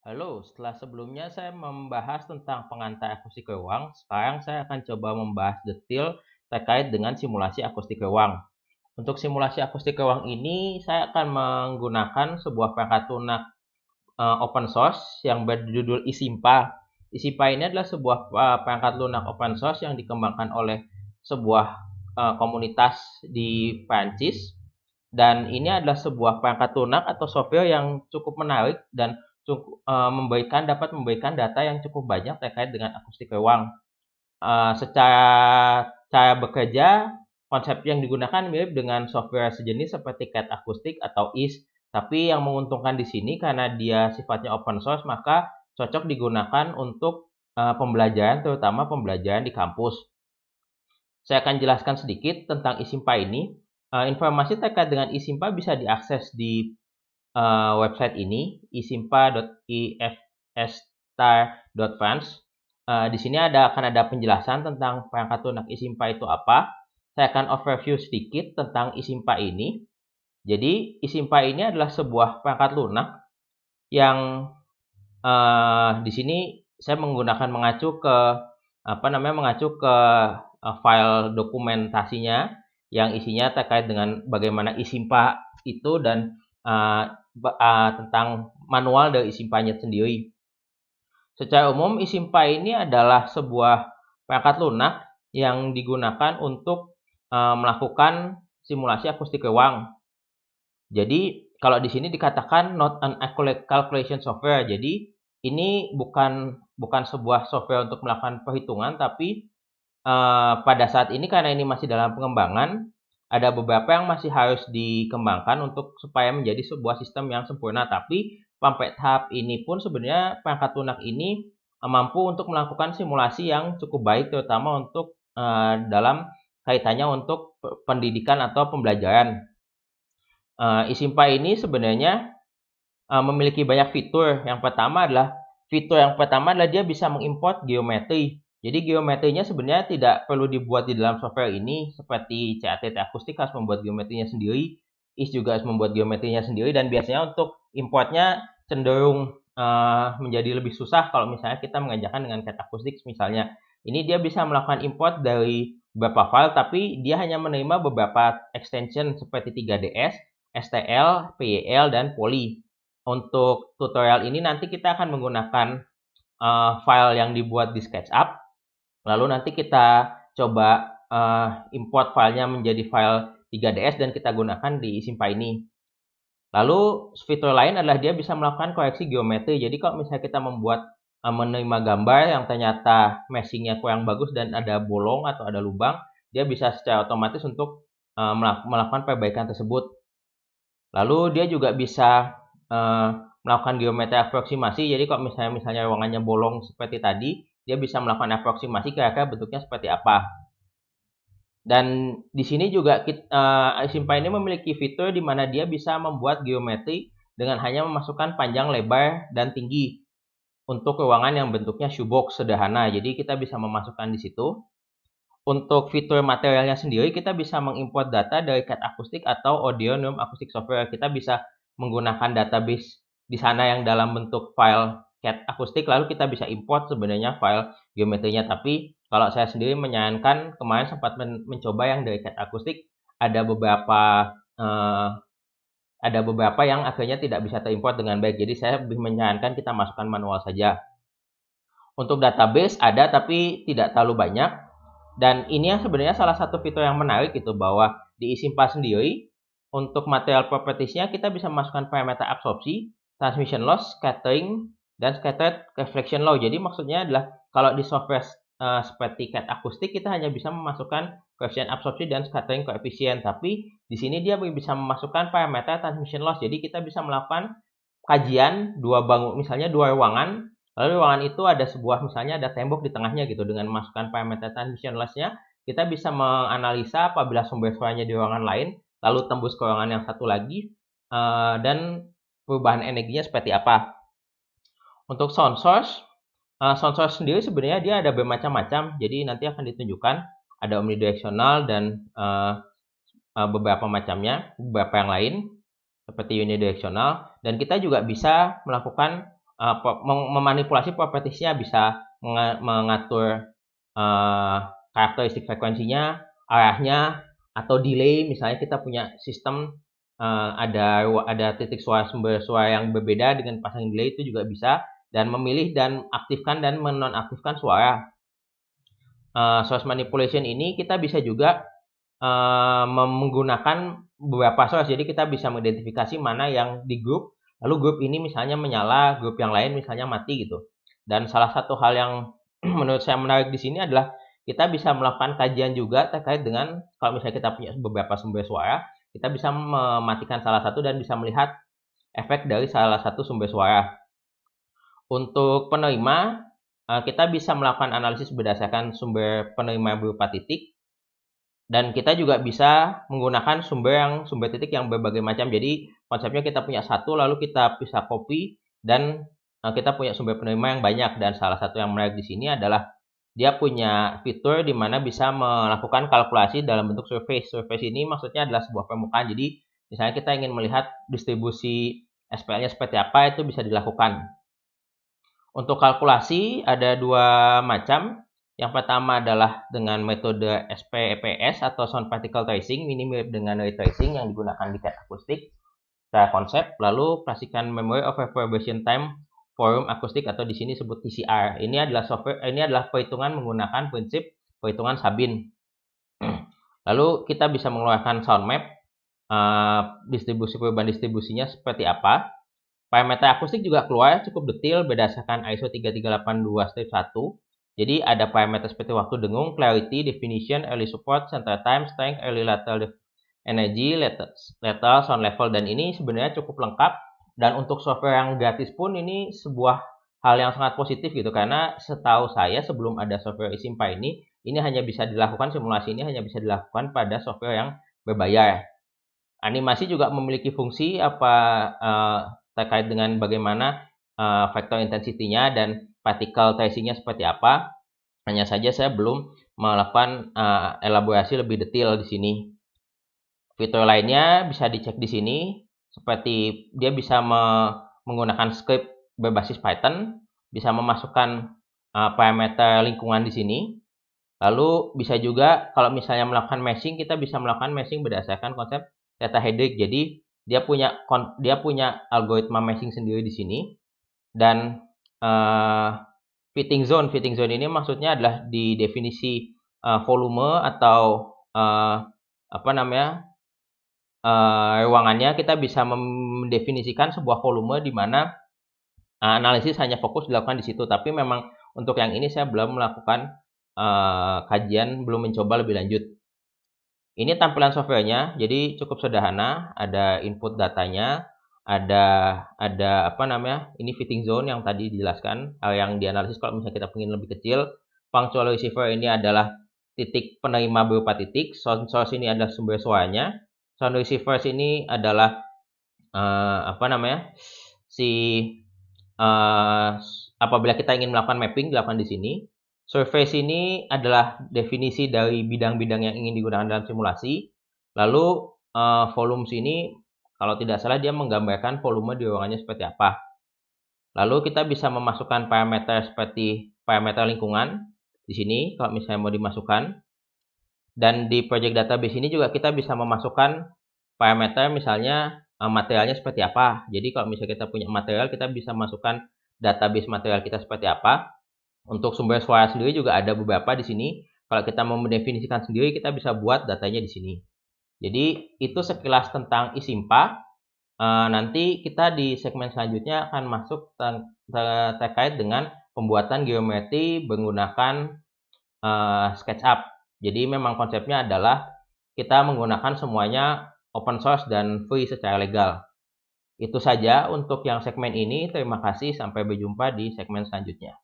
Halo, setelah sebelumnya saya membahas tentang pengantar akustik ruang, sekarang saya akan coba membahas detail terkait dengan simulasi akustik ruang. Untuk simulasi akustik ruang ini, saya akan menggunakan sebuah perangkat lunak open source yang berjudul iSimpa. iSimpa ini adalah sebuah perangkat lunak open source yang dikembangkan oleh sebuah komunitas di Prancis, dan ini adalah sebuah perangkat lunak atau software yang cukup menarik dan dapat memberikan data yang cukup banyak terkait dengan akustik ruang. Secara cara bekerja, konsep yang digunakan mirip dengan software sejenis seperti CAD Akustik atau IS, tapi yang menguntungkan di sini karena dia sifatnya open source, maka cocok digunakan untuk pembelajaran, terutama pembelajaran di kampus. Saya akan jelaskan sedikit tentang iSimpa ini. Informasi terkait dengan iSimpa bisa diakses di website ini, isimpa.ifstar.france. Di sini akan ada penjelasan tentang perangkat lunak iSimpa itu apa. Saya akan overview sedikit tentang iSimpa ini. Jadi, iSimpa ini adalah sebuah perangkat lunak yang di sini saya mengacu ke file dokumentasinya yang isinya terkait dengan bagaimana iSimpa itu dan tentang manual dari iSimpanya sendiri. Secara umum, iSimpa ini adalah sebuah perangkat lunak yang digunakan untuk melakukan simulasi akustik ruang. Jadi, kalau di sini dikatakan not an calculation software. Jadi, ini bukan sebuah software untuk melakukan perhitungan, tapi pada saat ini karena ini masih dalam pengembangan, ada beberapa yang masih harus dikembangkan untuk supaya menjadi sebuah sistem yang sempurna. Tapi sampai tahap ini pun sebenarnya perangkat lunak ini mampu untuk melakukan simulasi yang cukup baik, terutama untuk dalam kaitannya untuk pendidikan atau pembelajaran. iSimpa ini sebenarnya memiliki banyak fitur. Fitur yang pertama adalah dia bisa mengimport geometri. Jadi geometrinya sebenarnya tidak perlu dibuat di dalam software ini, seperti CATT Akustik harus membuat geometrinya sendiri, IS juga harus membuat geometrinya sendiri, dan biasanya untuk importnya cenderung menjadi lebih susah kalau misalnya kita mengerjakan dengan CAT Akustik misalnya. Ini dia bisa melakukan import dari beberapa file, tapi dia hanya menerima beberapa extension seperti 3ds, STL, PYL, dan Poly. Untuk tutorial ini nanti kita akan menggunakan file yang dibuat di SketchUp. Lalu nanti kita coba import filenya menjadi file 3ds dan kita gunakan di iSimpa ini. Lalu fitur lain adalah dia bisa melakukan koreksi geometri. Jadi kalau misalnya kita menerima gambar yang ternyata meshingnya kurang bagus dan ada bolong atau ada lubang, dia bisa secara otomatis untuk melakukan perbaikan tersebut. Lalu dia juga bisa melakukan geometri aproksimasi. Jadi kalau misalnya ruangannya bolong seperti tadi, dia bisa melakukan aproksimasi kira-kira bentuknya seperti apa. Dan di sini juga iSimpa ini memiliki fitur di mana dia bisa membuat geometri dengan hanya memasukkan panjang, lebar, dan tinggi untuk ruangan yang bentuknya shoebox sederhana. Jadi kita bisa memasukkan di situ. Untuk fitur materialnya sendiri, kita bisa mengimport data dari CAD Akustik atau Audio Norm Acoustic Software. Kita bisa menggunakan database di sana yang dalam bentuk file CAD Akustik, lalu kita bisa import sebenarnya file geometrinya. Tapi kalau saya sendiri menyarankan, kemarin sempat mencoba yang dari CAD Akustik, ada beberapa yang akhirnya tidak bisa terimport dengan baik. Jadi saya lebih menyarankan kita masukkan manual saja. Untuk database ada, tapi tidak terlalu banyak. Dan ini yang sebenarnya salah satu fitur yang menarik gitu, bahwa di iSimpa sendiri untuk material properties-nya kita bisa masukkan parameter absorpsi, transmission loss, scattering, dan scattered reflection law. Jadi maksudnya adalah kalau di software seperti CAD Akustik kita hanya bisa memasukkan koefisien absorpsi dan scattering koefisien, tapi di sini dia bisa memasukkan parameter transmission loss. Jadi kita bisa melakukan kajian misalnya dua ruangan. Lalu ruangan itu misalnya ada tembok di tengahnya gitu. Dengan memasukkan parameter transmission loss-nya, kita bisa menganalisa apabila sumber suaranya di ruangan lain, lalu tembus ke ruangan yang satu lagi, dan perubahan energinya seperti apa. Untuk sound source sendiri sebenarnya dia ada bermacam-macam. Jadi nanti akan ditunjukkan ada omnidirectional dan beberapa macamnya, beberapa yang lain seperti unidirectional. Dan kita juga bisa melakukan memanipulasi propertiesnya, bisa mengatur karakteristik frekuensinya, arahnya, atau delay. Misalnya kita punya sistem ada titik suara sumber suara yang berbeda dengan pasang delay, itu juga bisa, dan memilih dan aktifkan dan menonaktifkan suara. Source manipulation ini kita bisa juga menggunakan beberapa source. Jadi kita bisa mengidentifikasi mana yang di grup, lalu grup ini misalnya menyala, grup yang lain misalnya mati gitu. Dan salah satu hal yang menurut saya menarik di sini adalah kita bisa melakukan kajian juga terkait dengan kalau misalnya kita punya beberapa sumber suara, kita bisa mematikan salah satu dan bisa melihat efek dari salah satu sumber suara. Untuk penerima, kita bisa melakukan analisis berdasarkan sumber penerima berupa titik, dan kita juga bisa menggunakan sumber titik yang berbagai macam. Jadi konsepnya kita punya satu, lalu kita bisa copy, dan kita punya sumber penerima yang banyak. Dan salah satu yang menarik di sini adalah dia punya fitur di mana bisa melakukan kalkulasi dalam bentuk surface. Surface ini maksudnya adalah sebuah permukaan. Jadi misalnya kita ingin melihat distribusi SPL-nya seperti apa, itu bisa dilakukan. Untuk kalkulasi ada dua macam. Yang pertama adalah dengan metode SPEPS atau Sound Particle Tracing. Ini mirip dengan ray tracing yang digunakan di CAD akustik secara konsep. Lalu pastikan Memory of Reverberation Time Forum Akustik atau di sini disebut TCR. Ini adalah perhitungan menggunakan prinsip perhitungan Sabin. Lalu kita bisa mengeluarkan sound map, perubahan distribusinya seperti apa. Parameter akustik juga keluar cukup detail berdasarkan ISO 3382-1. Jadi ada parameter seperti waktu dengung, clarity, definition, early support, center time, strength, early lateral energy, lateral sound level, dan ini sebenarnya cukup lengkap. Dan untuk software yang gratis pun ini sebuah hal yang sangat positif gitu, karena setahu saya sebelum ada software Isimpa ini hanya bisa dilakukan, simulasi ini hanya bisa dilakukan pada software yang berbayar. Animasi juga memiliki fungsi terkait dengan bagaimana vektor intensitinya dan particle tracing-nya seperti apa. Hanya saja saya belum melakukan elaborasi lebih detail di sini. Fitur lainnya bisa dicek di sini, seperti dia bisa menggunakan script berbasis Python, bisa memasukkan parameter lingkungan di sini. Lalu bisa juga kalau misalnya melakukan meshing, kita bisa melakukan meshing berdasarkan konsep tetrahedric. Jadi dia punya algoritma meshing sendiri di sini. Dan fitting zone ini maksudnya adalah di definisi volume atau ruangannya. Kita bisa mendefinisikan sebuah volume di mana analisis hanya fokus dilakukan di situ. Tapi memang untuk yang ini saya belum melakukan kajian, belum mencoba lebih lanjut. Ini tampilan softwarenya, jadi cukup sederhana. Ada input datanya, ada ini fitting zone yang tadi dijelaskan, yang dianalisis kalau misalnya kita ingin lebih kecil. Functional receiver ini adalah titik penerima berupa titik. Sound source ini adalah sumber suaranya. Sound receiver ini adalah apabila kita ingin melakukan mapping, dilakukan di sini. Surface ini adalah definisi dari bidang-bidang yang ingin digunakan dalam simulasi. Lalu volume sini, kalau tidak salah dia menggambarkan volume di ruangannya seperti apa. Lalu kita bisa memasukkan parameter seperti parameter lingkungan di sini kalau misalnya mau dimasukkan. Dan di project database ini juga kita bisa memasukkan parameter, misalnya materialnya seperti apa. Jadi kalau misalnya kita punya material, kita bisa masukkan database material kita seperti apa. Untuk sumber suara sendiri juga ada beberapa di sini. Kalau kita mau mendefinisikan sendiri, kita bisa buat datanya di sini. Jadi itu sekilas tentang Isimpa. Nanti kita di segmen selanjutnya akan masuk terkait dengan pembuatan geometri menggunakan SketchUp. Jadi memang konsepnya adalah kita menggunakan semuanya open source dan free secara legal. Itu saja untuk yang segmen ini. Terima kasih, sampai berjumpa di segmen selanjutnya.